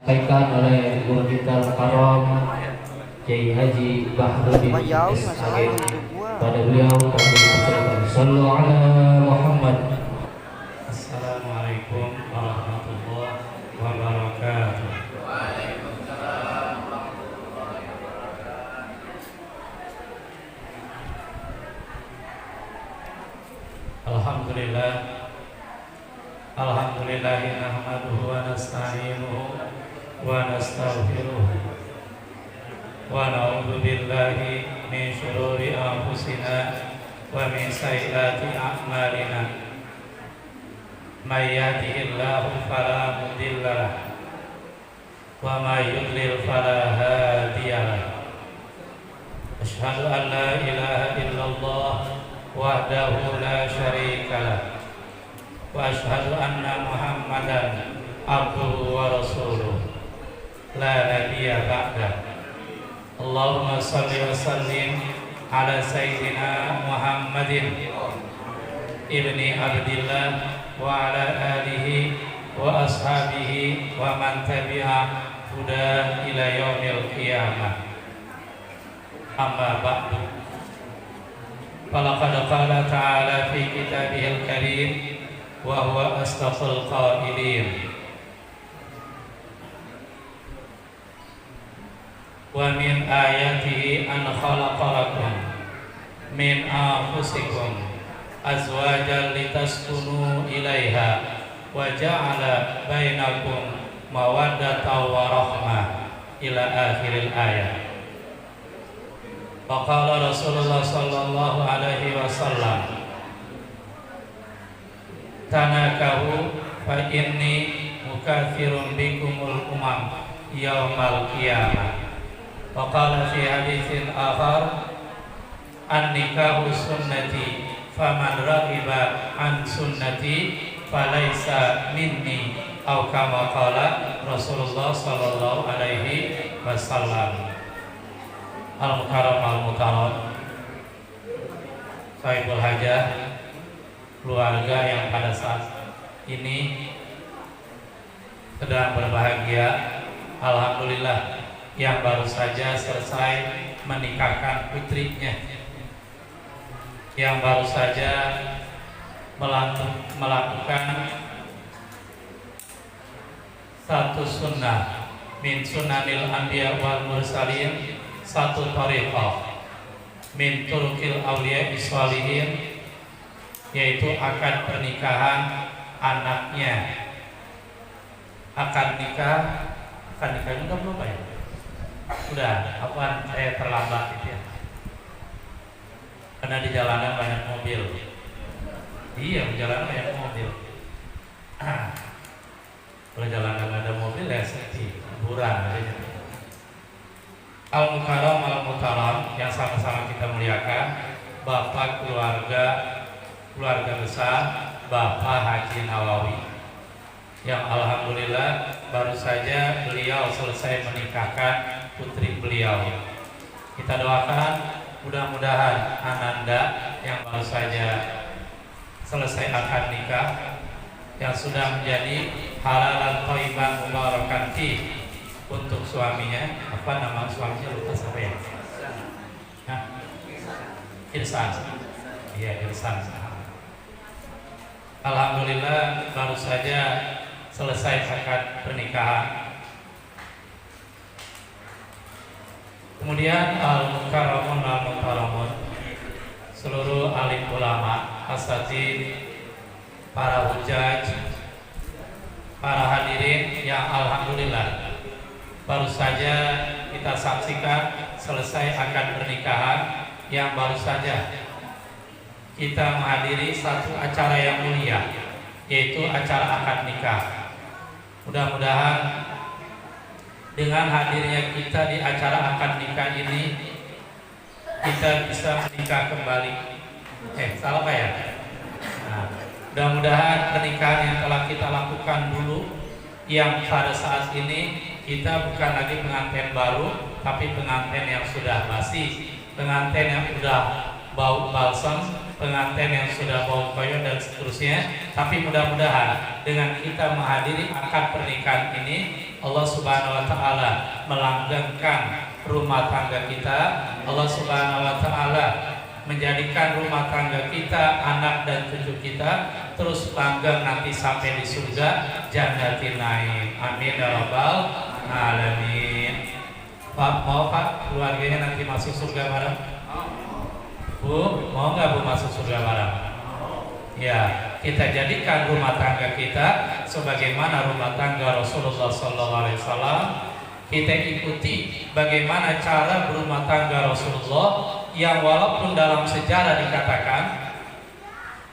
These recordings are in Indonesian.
disampaikan oleh guru kita Al-Karam Kiai Haji Bahrudin SAM. Pada beliau kami ucapkan sallu ala Muhammad. Assalamualaikum warahmatullahi wabarakatuh. Alhamdulillah, alhamdulillahi nahmaduhu wa nasta'inuhu wa nastaghfiruh wa na'udzu billahi min syururi anfusina wa min sayyiati a'malina. May yahdihillahu fala mudilla lahu wa may yudlil fala hadiya lahu. Asyhadu an la ilaha illallah wahdahu la syarika lahu wa asyhadu anna Muhammadan abduhu wa rasuluh la nabiyya ba'da. Allahumma shalli wa sallim ala sayyidina Muhammadin ibni Abdillah wa ala alihi wa ashabihi wa man tabi'a huda ila yaumil qiyamah. Amma ba'du. Falaqad qala ta'ala fi kitabihil karim wa huwa asdaqul qailin. Wa min ayatihi an khalaqa lakum min anfusikum azwajan litaskunu ilaiha wa ja'ala bainakum mawaddatan wa rahmah ila akhiril ayat. Faqala Rasulullah sallallahu alaihi wasallam, tanakahu fa inni mukatsirun bikumul umam yaumal qiyamah. Faqala fi haditsin akhar, an-nikahu sunnati faman raghiba an sunnati falaysa minni, atau kama qala Rasulullah sallallahu alaihi wasallam. Al-Mukarram al-Mukarram, Sahibul Hajah, keluarga yang pada saat ini sedang berbahagia, alhamdulillah, yang baru saja selesai menikahkan putrinya, yang baru saja melakukan satu sunnah min sunnanil anbiya wal mursalin, satu tariqah min turukil awliya iswalihin, yaitu akad pernikahan anaknya. Akad nikah udah belum ya? Udah, apaan saya terlambat gitu ya? Karena di jalanan banyak mobil. Iya, di jalanan banyak mobil. Kalau jalanan ada mobil ya sepi, hiburan aja. Al-Mukarram al-Mukarram yang sama-sama kita muliakan, Bapak keluarga besar Bapak Haji Nawawi, yang alhamdulillah baru saja beliau selesai menikahkan putri beliau. Kita doakan mudah-mudahan Ananda yang baru saja selesai akad nikah, yang sudah menjadi halalan thayyiban mubarakan fi untuk suaminya. Apa nama suaminya lupa siapa ya? Irsan. Iya, Irsan. Alhamdulillah baru saja selesai akad pernikahan. Kemudian al-mukarramun al-mukarramun, seluruh alim ulama, asatidz, para hujaj, para hadirin yang alhamdulillah baru saja kita saksikan selesai akad pernikahan, yang baru saja kita menghadiri satu acara yang mulia, yaitu acara akad nikah. Mudah-mudahan dengan hadirnya kita di acara akad nikah ini, kita bisa menikah kembali. Salah Pak ya? Nah, mudah-mudahan pernikahan yang telah kita lakukan dulu, yang pada saat ini kita bukan lagi pengantin baru, tapi pengantin yang sudah basi, pengantin yang sudah bau balsam, pengantin yang sudah bau koyor dan seterusnya. Tapi mudah-mudahan dengan kita menghadiri akad pernikahan ini, Allah Subhanahu wa taala melanggengkan rumah tangga kita. Allah Subhanahu wa taala menjadikan rumah tangga kita, anak dan cucu kita terus langgeng nanti sampai di surga jannatin naim. Amin ya rabbal alamin. Pak, mau Pak keluarganya nanti masuk surga bareng? Bu, mau nggak Bu masuk surga bareng? Ya, kita jadikan rumah tangga kita sebagaimana rumah tangga Rasulullah SAW. Kita ikuti bagaimana cara berumah tangga Rasulullah, yang walaupun dalam sejarah dikatakan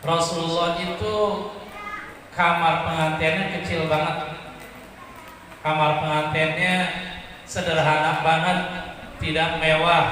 Rasulullah itu kamar pengantinnya kecil banget, kamar pengantinnya sederhana banget, tidak mewah,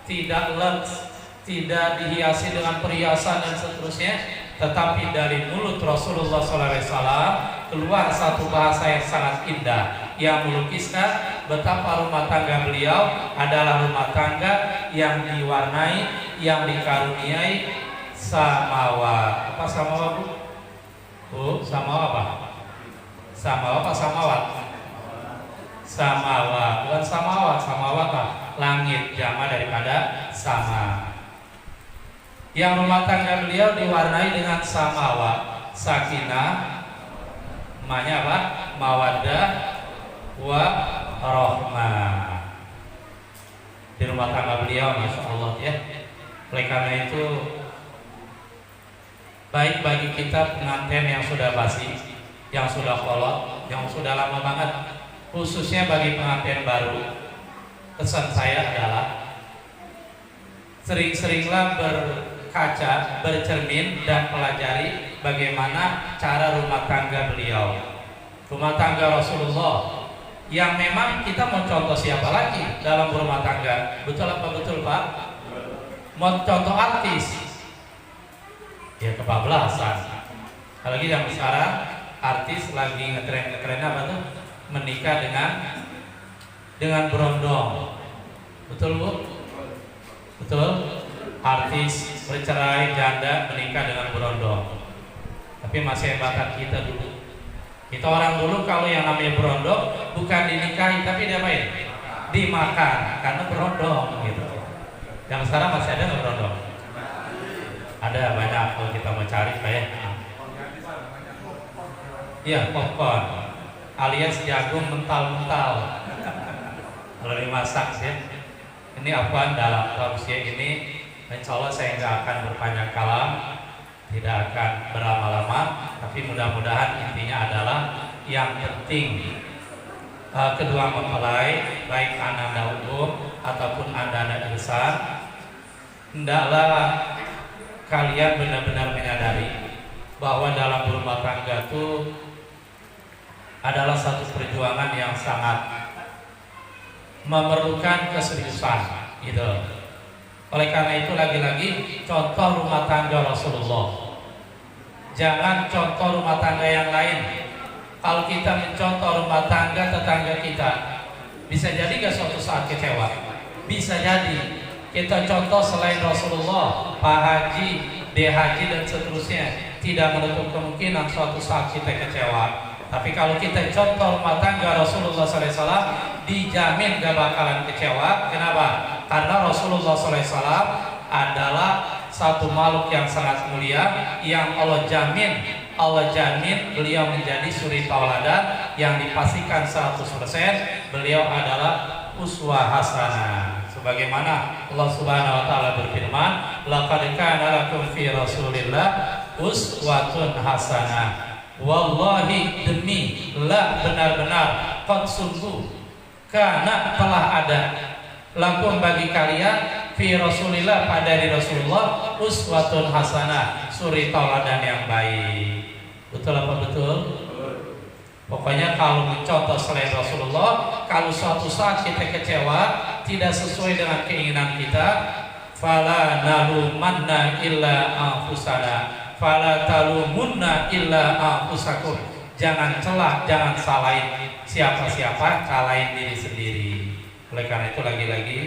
tidak lux, tidak dihiasi dengan perhiasan dan seterusnya. Tetapi dari mulut Rasulullah SAW keluar satu bahasa yang sangat indah, yang melukiskan betapa rumah tangga beliau adalah rumah tangga yang diwarnai, yang dikaruniai samawa. Apa samawa Bu? Bu, samawa apa? Samawa apa samawat? Samawa, bukan samawa. Samawa apa? Langit, jama daripada sama. Yang rumah tangga beliau diwarnai dengan samawa, sakinah, namanya apa? Mawaddah wa rahmah. Di rumah tangga beliau, masya Allah ya. Oleh karena itu, baik bagi kita pengantin yang sudah basi, yang sudah kolot, yang sudah lama banget, khususnya bagi pengantin baru, pesan saya adalah sering-seringlah berkaca, bercermin dan pelajari bagaimana cara rumah tangga beliau, rumah tangga Rasulullah, yang memang kita mau contoh siapa lagi dalam rumah tangga. Betul apa betul Pak? Mau contoh artis, ya kebablasan. Apalagi yang sekarang artis lagi ngetren apa tuh? Menikah dengan berondong. Betul Bu? Betul? Artis bercerai, janda menikah dengan berondong. Tapi masih hebatan kita dulu. Kita orang dulu kalau yang namanya berondong bukan dinikahi tapi diapain? Dimakan karena berondong gitu. Yang sekarang masih ada nggak berondong? Ada banyak kalau kita mau cari kayak. Iya, popcorn alias jagung mental-mental. Kalau dimasak sih. Ini apaan dalam tausiah ini? Insya Allah saya nggak akan berpanjang kalam, tidak akan berlama-lama, tapi mudah-mudahan intinya adalah yang penting kedua mempelai, baik Anda umum ataupun Anda besar, hendaklah kalian benar-benar menyadari bahwa dalam berumah tangga itu adalah satu perjuangan yang sangat memerlukan keseriusan, gitu. Oleh karena itu lagi-lagi contoh rumah tangga Rasulullah. Jangan contoh rumah tangga yang lain. Kalau kita mencontoh rumah tangga tetangga kita, bisa jadi gak suatu saat kecewa? Bisa jadi. Kita contoh selain Rasulullah, Pak Haji, D Haji dan seterusnya, tidak menutup kemungkinan suatu saat kita kecewa. Tapi kalau kita contoh rumah tangga Rasulullah SAW, dijamin gak bakalan kecewa. Kenapa? Karena Rasulullah SAW adalah satu makhluk yang sangat mulia, yang Allah jamin beliau menjadi suri tauladan yang dipastikan 100% beliau adalah uswah hasanah. Sebagaimana Allah Subhanahu wa taala berfirman, laqad kana lakum fi Rasulillah uswatun hasanah. Wallahi, demi la benar-benar, qad sungguh, karena telah ada lakum bagi kalian fi Rasulillah, pada di Rasulullah, uswatun hasanah, suri tauladan yang baik. Betul apa betul? Pokoknya kalau mencontoh selain Rasulullah, kalau suatu saat kita kecewa, tidak sesuai dengan keinginan kita, fala nalumanna illa anfusana, fala talumunna illa anfusakum. Jangan celah, jangan salahin siapa-siapa, salahin diri sendiri. Oleh karena itu lagi-lagi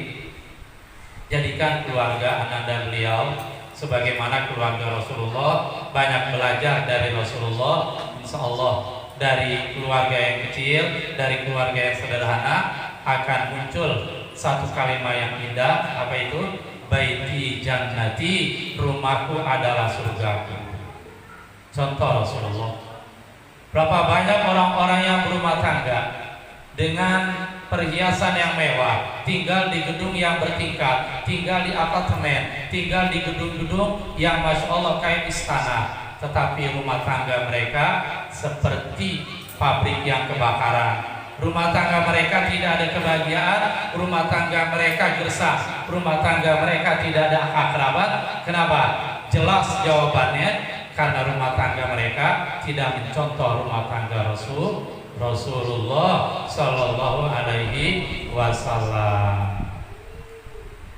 Jadikan keluarga ananda beliau sebagaimana keluarga Rasulullah, banyak belajar dari Rasulullah. Insya Allah dari keluarga yang kecil, dari keluarga yang sederhana akan muncul satu kalimat yang indah. Apa itu? Baiti jannati, rumahku adalah surgaku. Contoh Rasulullah. Berapa banyak orang-orang yang berumah tangga dengan perhiasan yang mewah, tinggal di gedung yang bertingkat, tinggal di apartemen, tinggal di gedung-gedung yang masya Allah kayak istana, tetapi rumah tangga mereka seperti pabrik yang kebakaran. Rumah tangga mereka tidak ada kebahagiaan, rumah tangga mereka gersang, rumah tangga mereka tidak ada akrabat. Kenapa? Jelas jawabannya, karena rumah tangga mereka tidak mencontoh rumah tangga Rasulullah Sallallahu Alaihi Wasallam.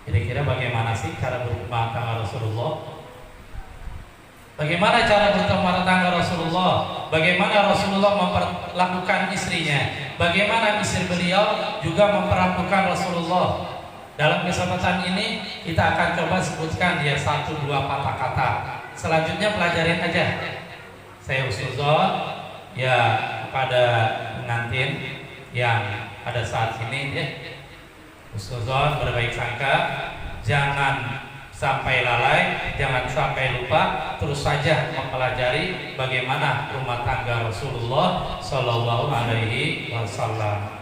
Kira-kira bagaimana sih cara berumah tangga Rasulullah? Bagaimana cara berumah tangga Rasulullah? Bagaimana Rasulullah memperlakukan istrinya? Bagaimana istri beliau juga memperlakukan Rasulullah? Dalam kesempatan ini kita akan coba sebutkan ya 1-2 patah kata. Selanjutnya pelajarin aja. Saya usulkan ya kepada pengantin yang ada saat ini ya, usulkan berbaik sangka, jangan sampai lalai, jangan sampai lupa, terus saja mempelajari bagaimana rumah tangga Rasulullah Sallallahu Alaihi Wasallam.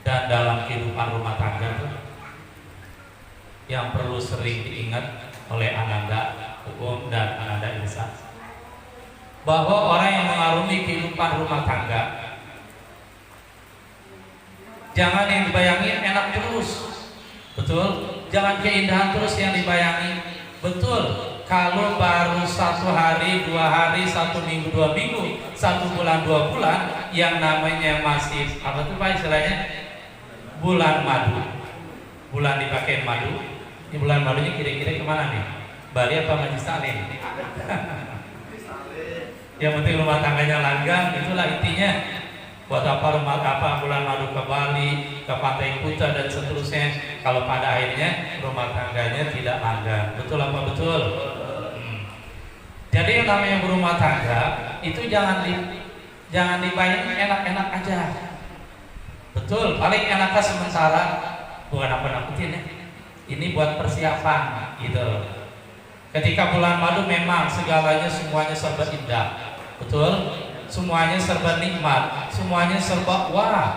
Dan dalam kehidupan rumah tangga itu yang perlu sering diingat oleh Ananda Hukum dan Ananda Insa, bahwa orang yang mengarungi kehidupan rumah tangga, jangan yang dibayangin enak terus. Betul, jangan keindahan terus yang dibayangi. Betul, kalau baru 1 hari, 2 hari, 1 minggu, 2 minggu, 1 bulan, 2 bulan, yang namanya masih apa tuh Pak istilahnya? Bulan madu. Bulan dipakai madu. Ini bulan madunya kira-kira kemana nih? Bali apa Majlis Salim? Yang penting rumah tangganya langgeng, itulah intinya. Buat apa bulan madu ke Bali, ke Pantai Kuta dan seterusnya, kalau pada akhirnya rumah tangganya tidak langgeng. Betul apa betul? Jadi yang namanya berumah tangga itu jangan dibayangin enak-enak aja. Betul, paling enaknya sementara, bukan apa nakutin ya. Ini buat persiapan gitu. Ketika bulan madu memang segalanya semuanya serba indah. Betul? Semuanya serba nikmat, semuanya serba wah.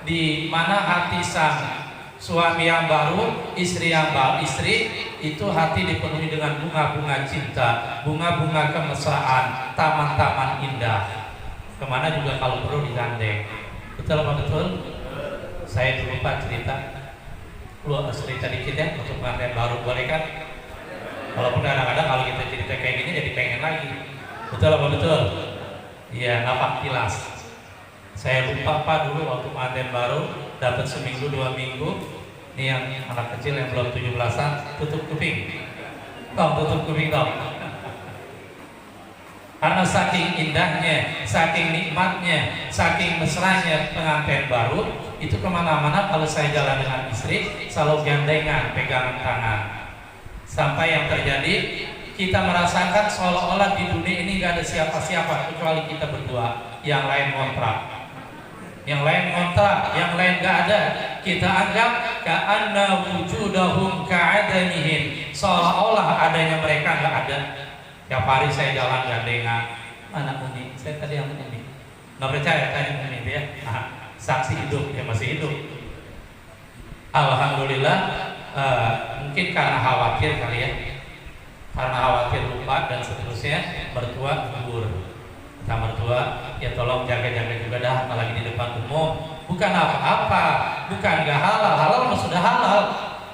Di mana hati sang suami yang baru, istri yang baru, istri itu hati dipenuhi dengan bunga-bunga cinta, bunga-bunga kemesraan, taman-taman indah. Kemana juga kalau perlu digandeng. Betul apa betul? Saya dulu Pak cerita dikit ya untuk pengantin baru, boleh kan? Walaupun kadang-kadang kalau kita cerita kayak gini jadi pengen lagi. Betul apa betul? Iya, napak tilas. Saya lupa Pak dulu waktu pengantin baru dapat seminggu 2 minggu. Ini yang anak kecil yang belum 17-an, tutup kuping. Tutup kuping dong. Karena saking indahnya, saking nikmatnya, saking mesranya pengantin baru, itu kemana-mana kalau saya jalan dengan istri selalu gandengan, pegangan tangan. Sampai yang terjadi, kita merasakan seolah-olah di dunia ini gak ada siapa-siapa kecuali kita berdua. Yang lain ngontrak, yang lain gak ada. Kita anggap ka'anna wujudahum ka'adamihim, seolah-olah adanya mereka gak ada. Tiap hari saya jalan gandengan. Mana Umi? Saya tadi yang Umi. Nggak percaya tanya Umi ya? Nah, saksi hidup, ya masih hidup. Alhamdulillah. Mungkin karena khawatir kali ya, karena khawatir lupa dan seterusnya, mertua gugur. Kata mertua, ya tolong jaga-jaga juga dah, apalagi di depan umum. Bukan apa-apa, bukan gak halal, halal mah sudah halal.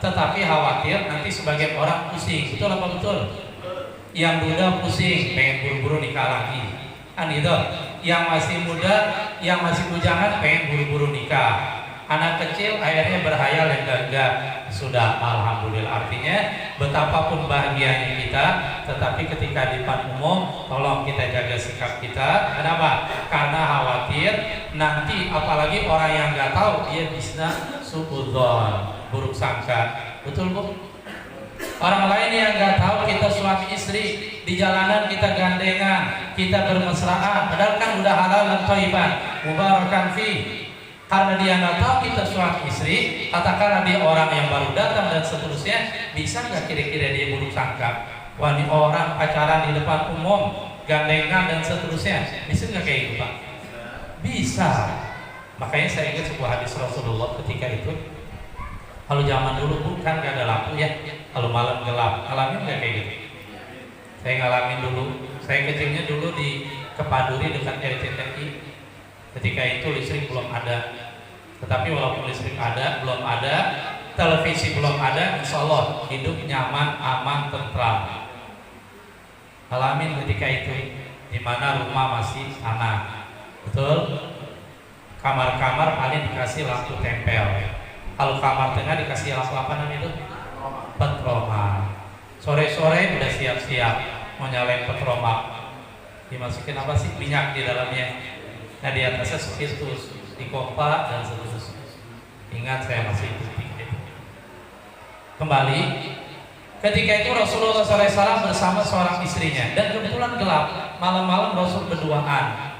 Tetapi khawatir nanti sebagian orang pusing. Betul apa betul? Yang muda pusing, pengen buru-buru nikah lagi, kan gitu. Yang masih muda, yang masih bujangan pengen buru-buru nikah. Anak kecil akhirnya berhayal yang enggak sudah alhamdulillah. Artinya betapapun bahagianya kita, tetapi ketika di depan umum tolong kita jaga sikap kita. Kenapa? Karena khawatir nanti apalagi orang yang nggak tahu dia bisa suudzon, buruk sangka. Betul Bu? Orang lain yang nggak tahu kita suami istri, di jalanan kita gandengan, kita bermesraan, padahal kan udah halal dan thayyiban, mubarakan fi. Karena dia nggak tahu kita suami istri, katakanlah dia orang yang baru datang dan seterusnya, bisa nggak kira-kira dia buruk sangka? Wah, ini orang pacaran di depan umum, gandengan dan seterusnya, bisa nggak kayak gitu Pak? Bisa. Makanya saya ingat sebuah hadis Rasulullah ketika itu. Kalau zaman dulu bukan nggak ada lampu ya, kalau malam gelap, ngalamin nggak kayak gitu? Saya ngalamin dulu. Saya kecilnya dulu di Kepaduri dekat RCTI. Ketika itu listrik belum ada. Tetapi walaupun listrik ada, belum ada, televisi belum ada, insya Allah hidup nyaman, aman, tentram. Ngalamin ketika itu, di mana rumah masih tanah, betul? Kamar-kamar paling dikasih lampu tempel. Kalau kamar tengah dikasih lampu apa namanya itu? Petroma. Sore-sore udah siap-siap mau nyalain petroma. Dimasukin apa sih? Minyak di dalamnya. Nah di atasnya spiritus, dikopak dan seterusnya. Ingat saya masih itu. Kembali, ketika itu Rasulullah SAW bersama seorang istrinya dan kebetulan gelap. Malam-malam Rasul berduaan.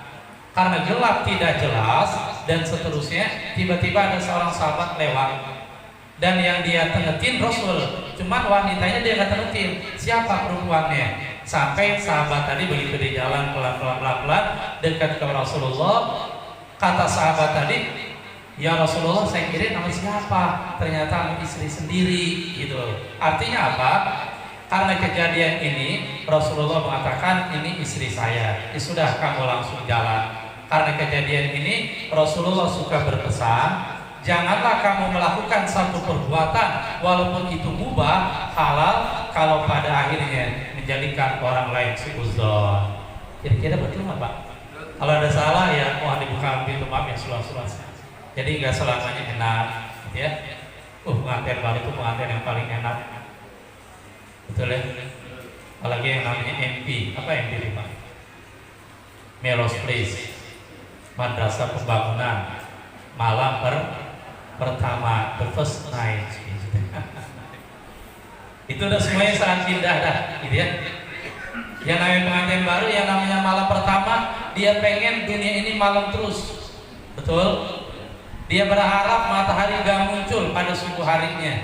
Karena gelap tidak jelas dan seterusnya, tiba-tiba ada seorang sahabat lewat dan yang dia tengetin Rasul, cuman wanitanya dia nggak tengetin siapa perempuannya. Sampai sahabat tadi begitu di jalan pelan-pelan dekat ke Rasulullah, kata sahabat tadi, ya Rasulullah saya kira nama siapa, ternyata istri sendiri gitu. Artinya apa? Karena kejadian ini Rasulullah mengatakan ini istri saya, ya sudah kamu langsung jalan. Karena kejadian ini Rasulullah suka berpesan, janganlah kamu melakukan satu perbuatan walaupun itu mubah, halal, kalau pada akhirnya menjadikan orang lain suudzon. Kira-kira betul nggak Pak? Kalau ada salah ya mohon dibuka pintu maaf yang seluas-luasnya. Jadi nggak selamanya enak, ya. Pengantin baru itu pengantin yang paling enak, betul ya? Apalagi yang namanya MP, apa MP itu Pak? Melrose Place. Madrasah Pembangunan, malam pertama, the first night. Itu udah semuanya sangat indah dah, gitu ya. Yang namanya pengantin baru, yang namanya malam pertama, dia pengen dunia ini malam terus, betul? Dia berharap matahari gak muncul pada subuh harinya.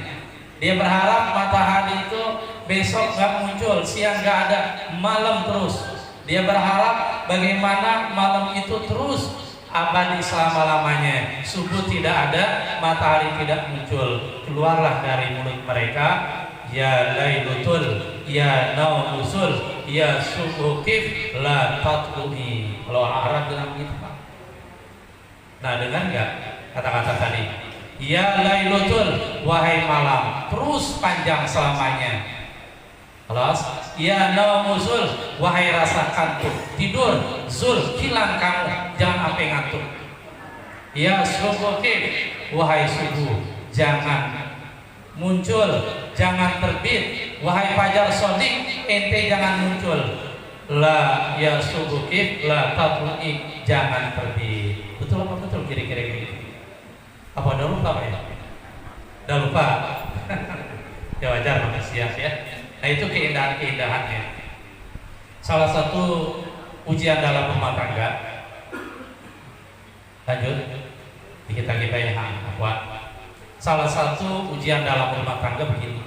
Dia berharap matahari itu besok gak muncul, siang gak ada, malam terus. Dia berharap bagaimana malam itu terus abadi selama-lamanya. Subuh tidak ada, matahari tidak muncul. Keluarlah dari mulut mereka, ya lailutul, ya naumusul, ya subuhkif, la tatluhi. Kalau orang Arab bilang gitu Pak. Nah dengar nggak kata-kata tadi? Ya lailutul, wahai malam, terus panjang selamanya. Kelas, ya naumusul, wahai rasa kantuk, tidur, zul, hilang kamu, jangan sampai ngantuk. Ya subuhkif, wahai subuh, jangan muncul, jangan terbit, wahai fajar sodik, ente jangan muncul. La ya subuhkif, la tatlu'i, jangan terbit. Betul apa betul kira-kira gitu? Apa udah lupa Pak ya? Udah lupa? Ya wajar manusia ya. Nah itu keindahan-keindahannya. Salah satu ujian dalam rumah tangga. Lanjut. Kita yang kuat. Salah satu ujian dalam rumah tangga begini.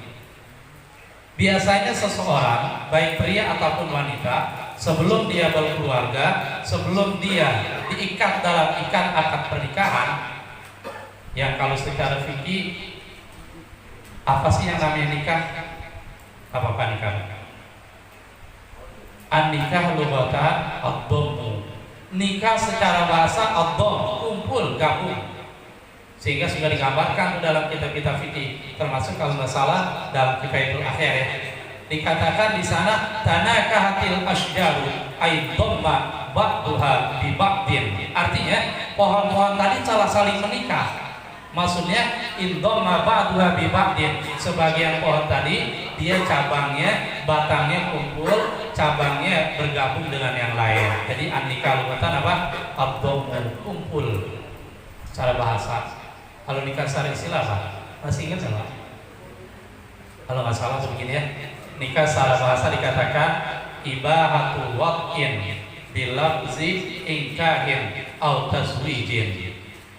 Biasanya seseorang, baik pria ataupun wanita, sebelum dia berkeluarga, sebelum dia diikat dalam ikat akad pernikahan, yang kalau secara fikih apa sih yang namanya nikah? Apa nikah? An-nikah lughatan ad-dhammu. Nikah secara bahasa ad-dhamm, kumpul, gabung. Sehingga sudah digambarkan dalam kitab-kitab fikih, termasuk kalau nggak salah dalam Kifayatul Akhir ya. Dikatakan di sana tanakahatil asjaru ay dhamma ba'duha bi ba'din. Artinya pohon-pohon tadi saling menikah. Maksudnya indoma ba'duha bi ba'din. Sebagian pohon tadi dia cabangnya, batangnya kumpul, cabangnya bergabung dengan yang lain. Jadi an-nikah lugatan apa? Abdomu, kumpul. Secara bahasa. Kalau nikah secara istilah apa? Masih ingat nggak? Kalau nggak salah begini ya. Nikah secara bahasa dikatakan ibahatul waqin bilafzi inkahin au tazwijin.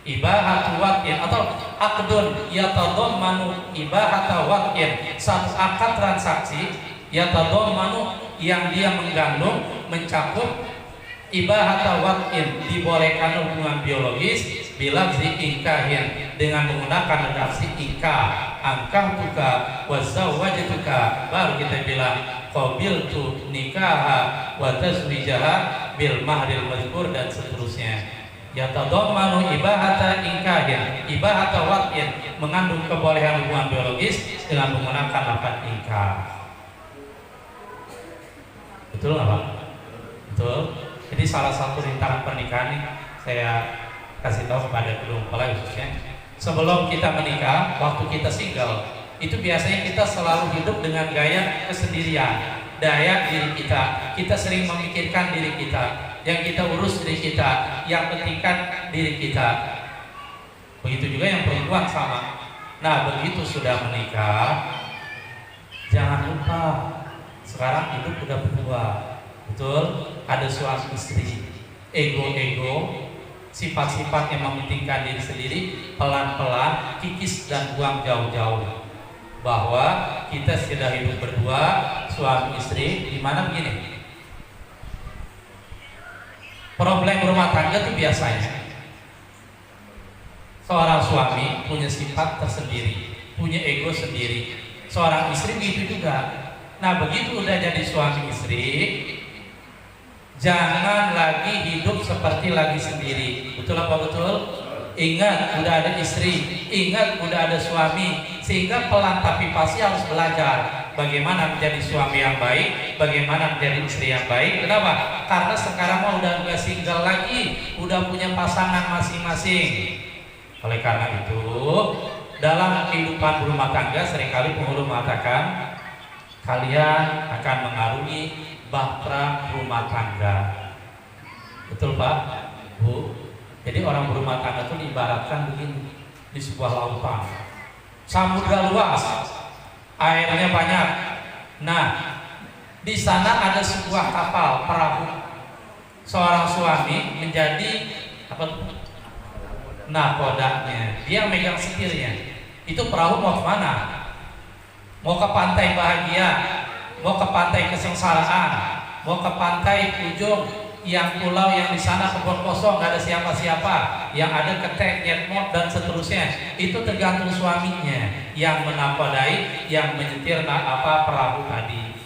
Ibahatul waqin atau akdun yatadammanu ibahatul waqin, satu akad transaksi yatadammanu yang dia mengandung, mencakup ibahatul waqin, dibolehkan hubungan biologis, bilafzi inkahin, dengan menggunakan redaksi ingkah, angkah tuka wazawajatuka, baru kita bilang qabiltu nikaha wa tazwijaha bil mahril mazkur dan seterusnya. Yatadammanu ibahata ingkahin, ibahata waqin, mengandung kebolehan hubungan biologis dengan menggunakan lafaz ingkah. Betul nggak Pak? Betul. Jadi salah satu rintangan pernikahan ini saya kasih tahu kepada kedua mempelai khususnya, sebelum kita menikah, waktu kita single, itu biasanya kita selalu hidup dengan gaya kesendirian, daya diri kita. Kita sering memikirkan diri kita, yang kita urus diri kita, yang pentingkan diri kita. Begitu juga yang perempuan sama. Nah, begitu sudah menikah, jangan lupa sekarang hidup udah berdua, betul? Ada suami istri, ego-ego, sifat-sifat yang mementingkan diri sendiri, pelan-pelan kikis dan buang jauh-jauh. Bahwa kita sudah hidup berdua, suami istri, di mana begini? Problem rumah tangga itu biasanya seorang suami punya sifat tersendiri, punya ego sendiri. Seorang istri begitu juga. Nah, begitu udah jadi suami istri, jangan lagi hidup seperti lagi sendiri. Betul apa betul? Ingat udah ada istri, ingat udah ada suami, sehingga pelan tapi pasti harus belajar bagaimana menjadi suami yang baik, bagaimana menjadi istri yang baik. Kenapa? Karena sekarang mah udah nggak single lagi, udah punya pasangan masing-masing. Oleh karena itu, dalam kehidupan berumah tangga seringkali penghulu mengatakan kalian akan mengarungi bahtera rumah tangga. Betul Pak? Bu? Jadi orang berumah tangga itu diibaratkan begini, di sebuah lautan, samudra luas, airnya banyak. Nah, di sana ada sebuah kapal perahu. Seorang suami menjadi apa? Nakodanya, dia megang setirnya. Itu perahu mau kemana? Mau ke pantai bahagia, mau ke pantai kesengsaraan, mau ke pantai ujung yang pulau yang di sana kebun kosong nggak ada siapa-siapa, yang ada ketek, nyetmot dan seterusnya. Itu tergantung suaminya yang menakodai, yang menyetir perahu tadi.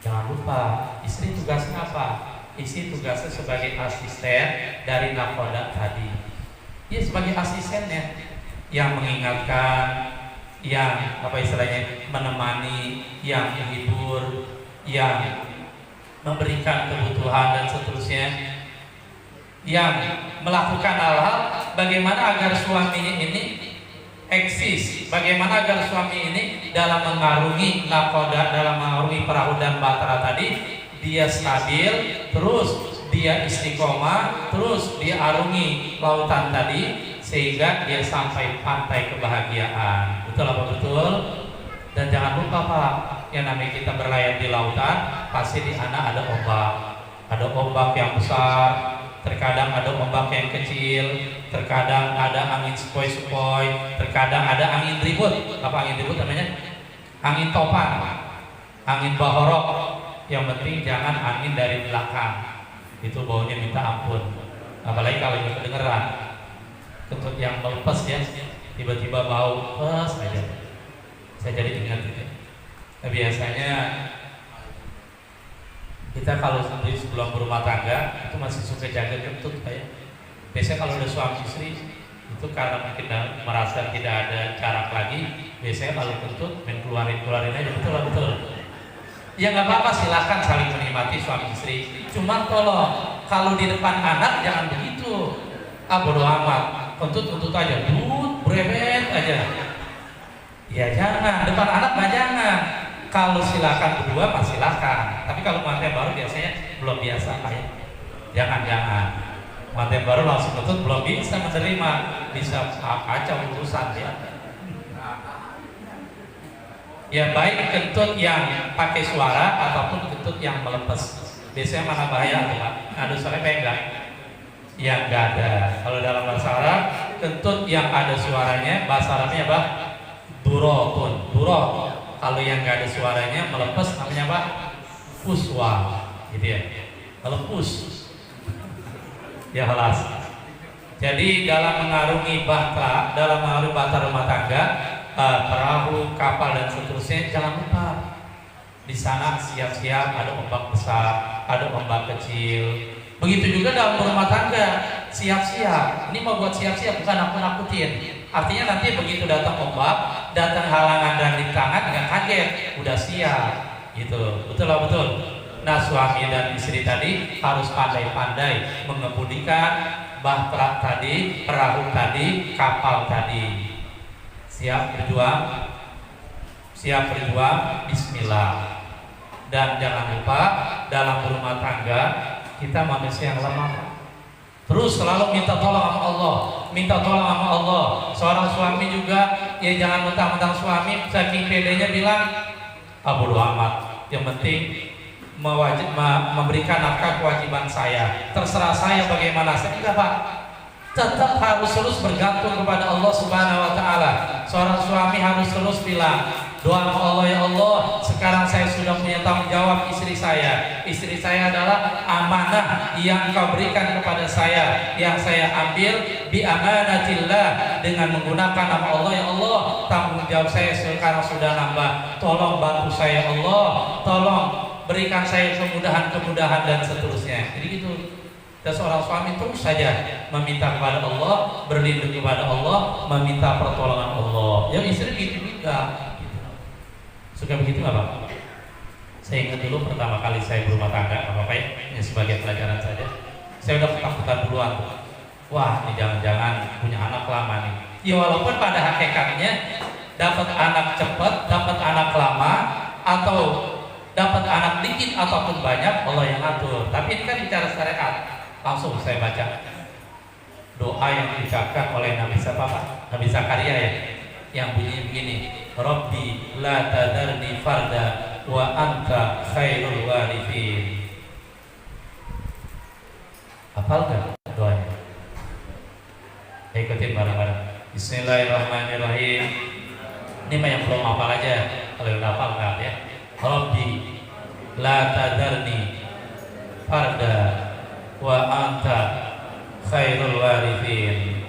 Jangan lupa, istri tugasnya apa? Istri tugasnya sebagai asisten dari nakoda tadi. Dia sebagai asistennya yang mengingatkan, yang menemani, yang menghibur, yang memberikan kebutuhan dan seterusnya, yang melakukan hal-hal bagaimana agar suaminya ini eksis, bagaimana agar suami ini dalam mengarungi nakoda, dalam mengarungi perahu dan bahtera tadi, dia stabil, terus dia istiqomah, terus dia arungi lautan tadi sehingga dia sampai pantai kebahagiaan. Betul apa betul? Dan jangan lupa Pak, yang namanya kita berlayar di lautan, pasti di sana ada ombak. Ada ombak yang besar, terkadang ada ombak yang kecil, terkadang ada angin sepoi-sepoi, terkadang ada angin ribut. Apa angin ribut namanya? Angin topan, angin bahorok. Yang penting jangan angin dari belakang, itu baunya minta ampun. Apalagi kalau itu kedengeran, kentut yang melepas ya, tiba-tiba bau pas aja. Saya jadi ingat itu. Nah, biasanya kita kalau sendiri sebelum berumah tangga itu masih suka jaga kentut kayak. Biasanya kalau udah suami istri itu karena mungkin merasa tidak ada jarak lagi, biasanya kalau kentut main keluarin aja. Betul. Ya nggak apa-apa, silahkan saling menikmati suami istri. Cuma tolong kalau di depan anak jangan begitu. Bodo amat. Kentut aja, brebet aja. Ya jangan, depan anak mah jangan. Kalau silakan berdua mah silakan. Tapi kalau manten baru biasanya belum biasa Pak ya. Jangan. Manten baru langsung kentut belum bisa menerima, bisa kacau urusan ya. Ya baik kentut yang pakai suara ataupun kentut yang melepas. Biasanya mana bahaya tuh Pak? Aduh saya pegang. Yang enggak ada. Kalau dalam bahasa Arab, kentut yang ada suaranya, bahasa Arabnya apa? Durotun. Durot. Kalau yang enggak ada suaranya melepas namanya apa? Fuswa. Gitu ya. Melepus. Ya halas. Jadi dalam mengarungi bata rumah tangga, perahu, kapal dan seterusnya jangan lupa di sana siap-siap ada ombak besar, ada ombak kecil. Begitu juga dalam rumah tangga siap-siap. Ini mau buat siap-siap bukan nakut-nakutin. Artinya nanti begitu datang ombak, datang halangan dan rintangan dengan kaget, udah siap. Gitu. Betul lah betul. Nah suami dan istri tadi harus pandai-pandai mengemudikan bahtera tadi, perahu tadi, kapal tadi. Siap berjuang, bismillah. Dan jangan lupa dalam rumah tangga kita manusia yang lemah. Terus selalu minta tolong sama Allah, Seorang suami juga ya jangan mentang-mentang suami saking pedenya bilang bodo amat, yang penting memberikan nafkah kewajiban saya, terserah saya bagaimana. Saya enggak Pak, tetap harus terus bergantung kepada Allah Subhanahu wa taala. Seorang suami harus terus bilang doa sama Allah, ya Allah, sekarang saya sudah punya tanggung jawab istri saya. Istri saya adalah amanah yang Engkau berikan kepada saya, yang saya ambil bi amanatillah dengan menggunakan nama Allah. Ya Allah, tanggung jawab saya sekarang sudah nambah. Tolong bantu saya ya Allah, tolong berikan saya kemudahan dan seterusnya. Jadi gitu. Dan seorang suami terus saja meminta kepada Allah, berlindung kepada Allah, meminta pertolongan Allah. Yang istri gitu juga. Suka begitu nggak Pak? Saya ingat dulu pertama kali saya berumah tangga, apa ya? Ini sebagai pelajaran saja. Saya udah ketakutan duluan. Wah, ini jangan-jangan punya anak lama nih. Ya walaupun pada hakikatnya dapat anak cepat, dapat anak lama, atau dapat anak dikit ataupun banyak, Allah yang atur. Tapi ini kan bicara syariat. Langsung saya baca doa yang diucapkan oleh Nabi Zakaria ya, yang bunyinya begini, Rabbi la tadarni farda wa anta khairul warithin. Hafal gak doanya? Ikutin bareng-bareng. Bismillahirrahmanirrahim. Ini mah yang belum hafal aja. Kalau udah hafal nggak ya? Rabbi la tadarni farda wa anta khairul warithin.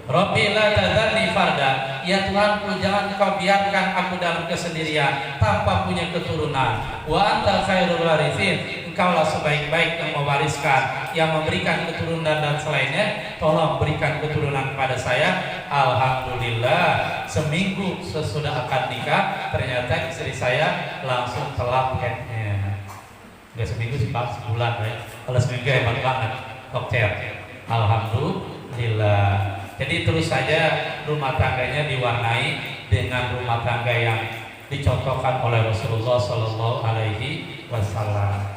Rabbi la tadharni farda. Ya Tuhanku, jangan Engkau biarkan aku dalam kesendirian tanpa punya keturunan. Wa anta khairul warithin. Engkaulah sebaik-baik yang mewariskan, yang memberikan keturunan dan selainnya. Tolong berikan keturunan kepada saya. Alhamdulillah, seminggu sesudah akad nikah ternyata istri saya langsung telat headnya. Enggak seminggu sih Pak, sebulan ya. Kalau seminggu hebat banget, koktel. Alhamdulillah. Jadi terus saja rumah tangganya diwarnai dengan rumah tangga yang dicontohkan oleh Rasulullah Sallallahu Alaihi Wasallam.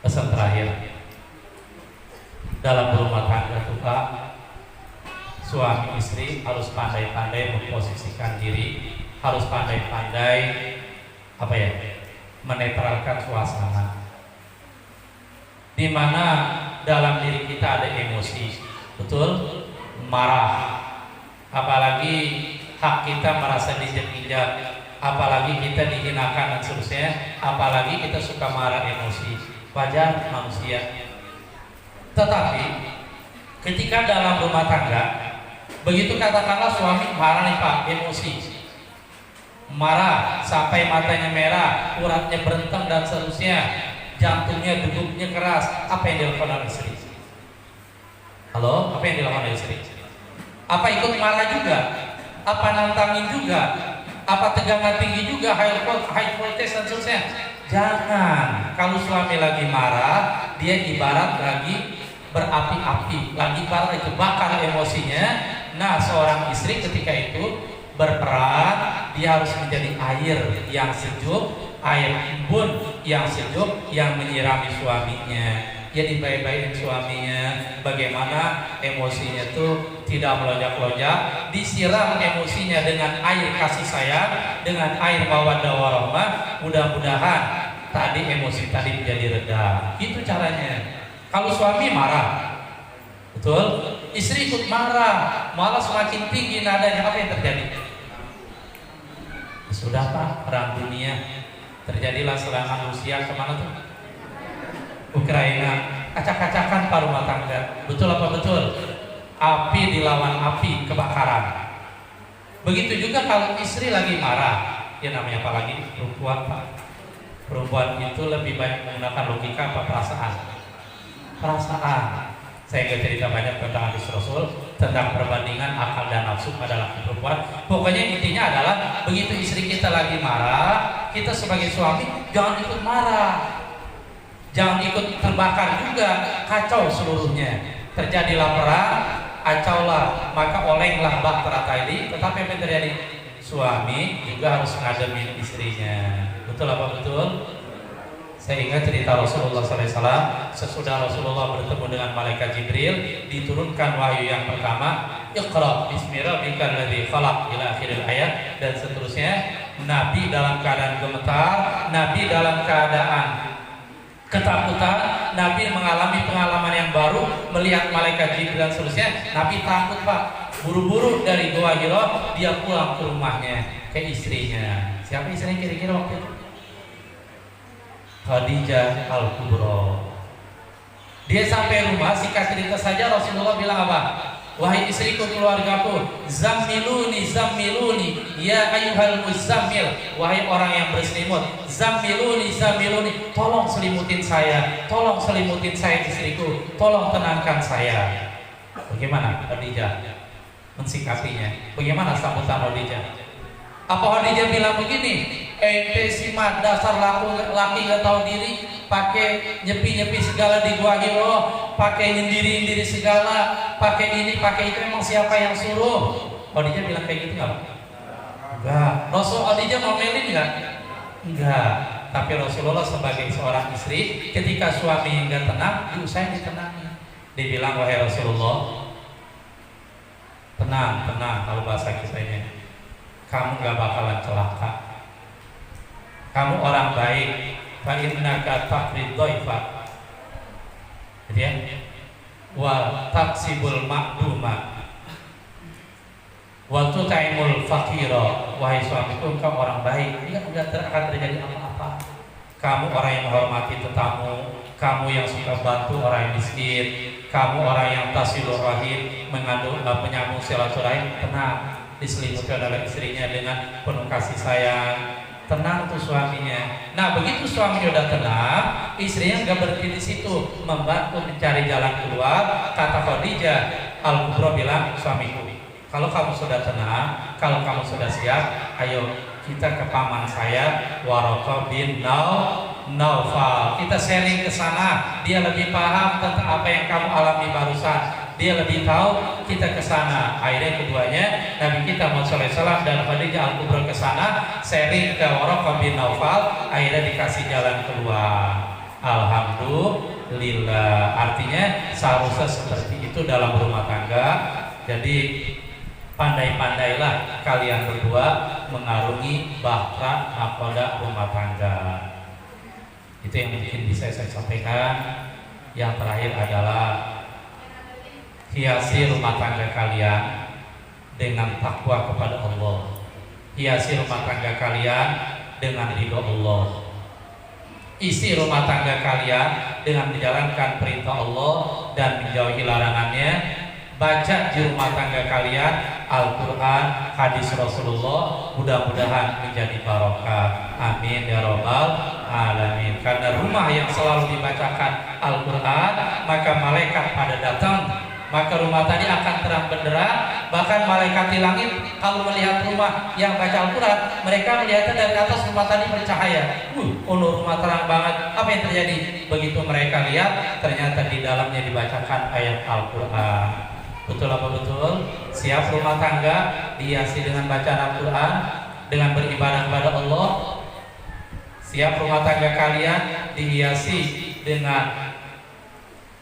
Pesan terakhir dalam rumah tangga tuh Pak, suami istri harus pandai-pandai memposisikan diri, harus pandai-pandai menetralkan suasana. Di mana dalam diri kita ada emosi, betul? Marah, apalagi hak kita merasa diinjak-injak, apalagi kita dihinakan dan seterusnya, apalagi kita suka marah, emosi, wajar manusia. Tetapi ketika dalam rumah tangga, begitu katakanlah suami marah nih Pak, emosi, marah sampai matanya merah, uratnya berentang dan seterusnya, jantungnya degupnya keras, apa yang dilakukan oleh istri? Halo, apa yang dilakukan oleh istri? Apa ikut marah juga? Apa nantangin juga? Apa tegangan tinggi juga, high voltage dan seterusnya? Jangan. Kalau suami lagi marah, dia ibarat lagi berapi-api, lagi bakar emosinya. Nah, seorang istri ketika itu berperan, dia harus menjadi air yang sejuk, air embun yang sejuk yang menyirami suaminya. Dia dibaik-baikin suaminya, bagaimana emosinya tuh tidak melonjak-lonjak, disiram emosinya dengan air kasih sayang, dengan air mawaddah warahmah. Mudah-mudahan tadi emosi tadi menjadi reda. Itu caranya. Kalau suami marah, betul, istri ikut marah, malah semakin tinggi nadanya, apa yang terjadi? Sudah Pak, perang dunia terjadilah serangan Rusia kemana tuh? Ukraina, acak-acakan pak rumah tangga. Betul apa betul? Api dilawan api, kebakaran. Begitu juga kalau istri lagi marah, ya namanya apa lagi? Perempuan Pak. Perempuan itu lebih banyak menggunakan logika apa perasaan? Perasaan. Saya nggak cerita banyak tentang hadis Rasul tentang perbandingan akal dan nafsu pada laki perempuan. Pokoknya intinya adalah begitu istri kita lagi marah, kita sebagai suami jangan ikut marah. Jangan ikut terbakar juga, kacau seluruhnya. Terjadilah perang, kacaulah, maka olenglah bahtera tadi. Tetapi apa yang terjadi? Suami juga harus ngademin istrinya. Betul apa betul? Saya ingat cerita Rasulullah SAW. Sesudah Rasulullah bertemu dengan malaikat Jibril, diturunkan wahyu yang pertama, Iqra bismi rabbikal ladzi khalaq ila akhiril ayat, dan seterusnya. Nabi dalam keadaan gemetar, Nabi dalam keadaan ketakutan, Nabi mengalami pengalaman yang baru, melihat malaikat Jibril dan seterusnya. Nabi takut Pak, buru-buru dari Gua Hira dia pulang ke rumahnya, ke istrinya. Siapa istrinya kira-kira waktu itu? Khadijah Al-Kubra. Dia sampai rumah, singkat cerita saja Rasulullah bilang apa? Wahai istriku, keluargaku, zammiluni, zammiluni, ya ayyuhal muzammil, wahai orang yang berselimut, zammiluni, zammiluni, tolong selimutin saya istriku, tolong tenangkan saya. Bagaimana Khadijah mensikapinya? Bagaimana sambutan Khadijah? Apa Khadijah bilang begini, ente simat dasar laki gak tahu diri, pakai nyepi-nyepi segala di Gua Hira, pakai nyendiri-nyendiri segala, pakai ini, pakai itu, emang siapa yang suruh? Khadijah bilang kayak gitu nggak? Enggak. Rasul Khadijah ngomelin nggak? Enggak. Tapi Rasulullah sebagai seorang istri, ketika suami nggak tenang, diusahain ditenangin. Dia bilang, wahai Rasulullah, tenang, kalau bahasa kitanya, kamu gak bakalan celaka. Kamu orang baik. Fa innaka taqrid dhaifa. Gitu ya. Wa taksibul ma'duma. Wa tut'imul faqira. Wahai suamiku, engkau orang baik. Tidak akan terjadi apa-apa. Kamu orang yang menghormati tetamu. Kamu yang suka bantu orang yang miskin. Kamu orang yang tasilur rahim, menyambung silaturahim. Tenang, diselimuti oleh istrinya dengan penuh kasih sayang. Tenang tuh suaminya. Nah begitu suaminya udah tenang, istrinya nggak berhenti di situ, membantu mencari jalan keluar. Kata Khadijah Al-Kubra bilang, suamiku, kalau kamu sudah tenang, kalau kamu sudah siap, ayo kita ke paman saya Waraqah bin Naufal. Kita sharing ke sana. Dia lebih paham tentang apa yang kamu alami barusan. Dia lebih tahu, kita ke sana. Akhirnya keduanya, Nabi kita Muhammad SAW dan Khadijah Al-Kubra ke sana, sharing ke Waraqah bin Naufal. Akhirnya dikasih jalan keluar. Alhamdulillah. Artinya seharusnya seperti itu dalam rumah tangga. Jadi pandai-pandailah kalian berdua mengarungi bahtera nakoda rumah tangga. Itu yang mungkin bisa saya sampaikan. Yang terakhir adalah hiasi rumah tangga kalian dengan takwa kepada Allah. Hiasi rumah tangga kalian dengan ridho Allah. Isi rumah tangga kalian dengan menjalankan perintah Allah dan menjauhi larangannya. Baca di rumah tangga kalian Al-Quran, hadis Rasulullah, mudah-mudahan menjadi barokah. Amin ya rabbal alamin. Karena rumah yang selalu dibacakan Al-Quran, maka malaikat pada datang, maka rumah tadi akan terang benderang, Bahkan malaikat di langit kalau melihat rumah yang baca Al-Quran, mereka melihatnya dari atas rumah tadi bercahaya. Rumah terang banget. Apa yang terjadi? Begitu mereka lihat, ternyata di dalamnya dibacakan ayat Al-Quran. Betul apa betul? Siap rumah tangga dihiasi dengan bacaan Al-Quran, dengan beribadah kepada Allah. Siap rumah tangga kalian dihiasi dengan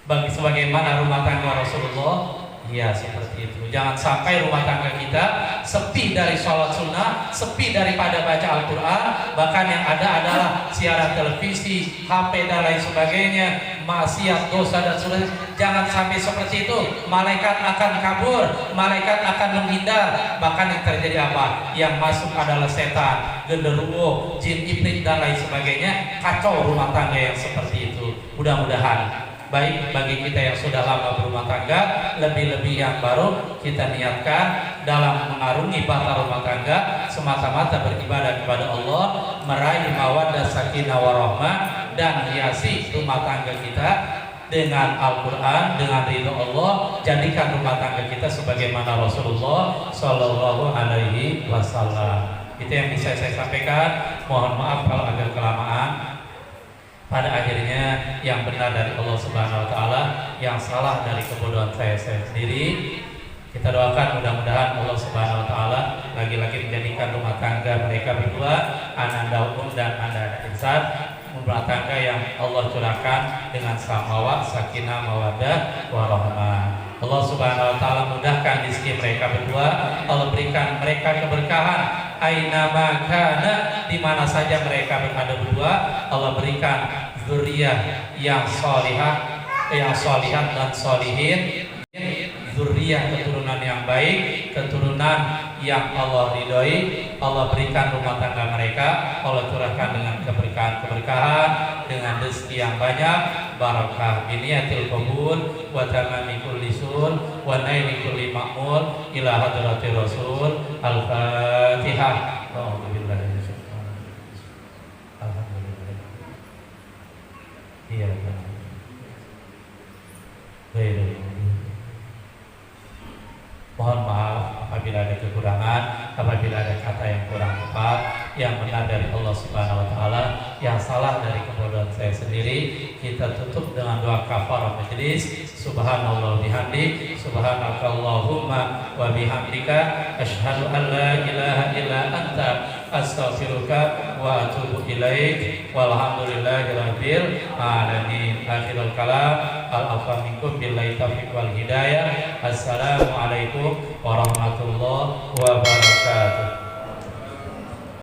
sebagaimana rumah tangga Rasulullah. Ya seperti itu. Jangan sampai rumah tangga kita sepi dari sholat sunnah, sepi daripada baca Al-Quran. Bahkan yang ada adalah siaran televisi, HP dan lain sebagainya, maksiat, dosa dan sebagainya. Jangan sampai seperti itu. Malaikat akan kabur, malaikat akan menghindar. Bahkan yang terjadi apa? Yang masuk adalah setan, genderuwo, jin iblis dan lain sebagainya. Kacau rumah tangga yang seperti itu. Mudah-mudahan baik bagi kita yang sudah lama berumah tangga, lebih-lebih yang baru, kita niatkan dalam mengarungi bata rumah tangga semata-mata beribadah kepada Allah, meraih mawaddah sakinah warahmah, dan hiasi rumah tangga kita dengan Al-Quran, dengan ridho Allah. Jadikan rumah tangga kita sebagaimana Rasulullah Shallallahu Alaihi Wasallam. Itu yang bisa saya sampaikan. Mohon maaf kalau agak kelamaan. Pada akhirnya yang benar dari Allah Subhanahu Wa Taala, yang salah dari kebodohan saya sendiri. Kita doakan mudah-mudahan Allah Subhanahu Wa Taala lagi-lagi menjadikan rumah tangga mereka berdua, Ananda Umum dan Anda Insan, rumah tangga yang Allah curahkan dengan samawat, sakinah, mawaddah, warahmah. Allah Subhanahu Wa Taala mudahkan rezeki mereka berdua. Allah berikan mereka keberkahan. Aina makana, di mana saja mereka berada berdua, Allah berikan zuriyah yang solihah, yang solihat dan solihin, zuriyah keturunan yang baik, keturunan yang Allah ridhoi. Allah berikan rumah tangga mereka, Allah curahkan dengan keberkahan, dengan rezeki yang banyak, barakah biniyatil qabul wa tamami kulli sul wa naili kulli ma'mul ila hadratir rasul. Al-Fatihah. Alhamdulillah. Iya. Baik. Mohon maaf apabila ada kekurangan, apabila ada kata yang kurang tepat. Yang benar dari Allah Subhanahu Wa Taala, yang salah dari kebodohan saya sendiri. Kita tutup dengan doa kafarah majelis. Subhanallah bihamdi, subhanakallahumma wa bihamdika, asyhadu an la ilaha illa anta, astaghfiruka wa atubu ilaik. Walhamdulillahirabbil alamin. Akhirul kalam, al-afwa minkum billahi taufiq wal hidayah. Assalamualaikum warahmatullahi wabarakatuh.